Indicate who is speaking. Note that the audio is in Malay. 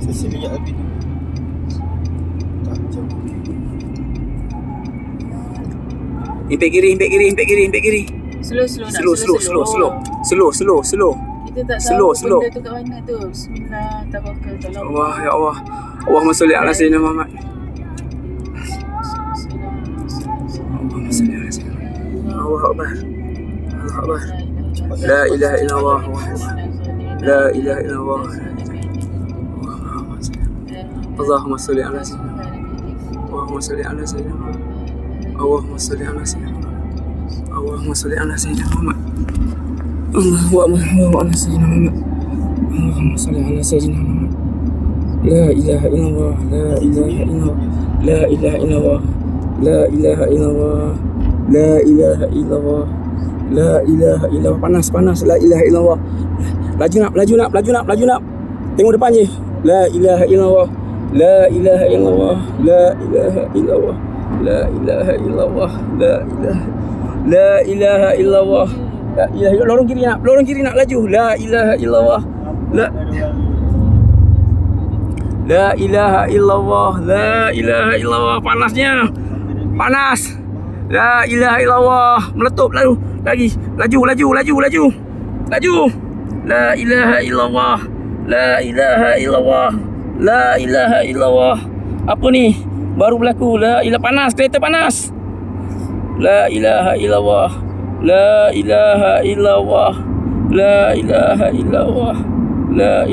Speaker 1: Saya lihat lagi. Tak jauh.
Speaker 2: Impit kiri.
Speaker 3: Slow.
Speaker 2: Slow.
Speaker 3: Kita tak tahu
Speaker 2: Slow.
Speaker 3: benda tu kat mana tu. Bismillah, tawakkal, tolong.
Speaker 2: Allah, ya Allah. Allahumma salli ala sayyidina Muhammad. Allahumma salli ala sayyidina Muhammad. Allahu akbar. La ilaha illallah. La ilaha illallah. Allahumma salli ala sayyidina Muhammad. Allahumma salli ala sayyidina Muhammad. Allahumma salli ala sayyidina Muhammad. Allahumma salli ala sayyidina Muhammad. Allahumma ala sayyidina Muhammad. Allahumma salli ala sayyidina Muhammad. La ilaha illallah. La ilaha illallah. La ilaha illallah. La ilaha illallah. La ilaha illallah. La ilaha illallah. Panas. La ilaha illallah. Laju nak. Tengok depan je. La ilaha illallah. La ilaha illallah. La ilaha illallah. La ilaha illallah. La ilaha illallah. La ilaha illallah. Lorong kiri nak laju. La ilaha illallah. La ilaha illallah. La ilaha illallah. Panasnya. Panas. La ilaha illallah. Meletup lalu. Lagi. Laju. La ilaha illallah. La ilaha illallah. La ilaha illallah. Apa ni? Baru berlaku. La ilaha panas. Kereta panas. La ilaha illallah. La ilaha illallah. La ilaha illallah. La ilaha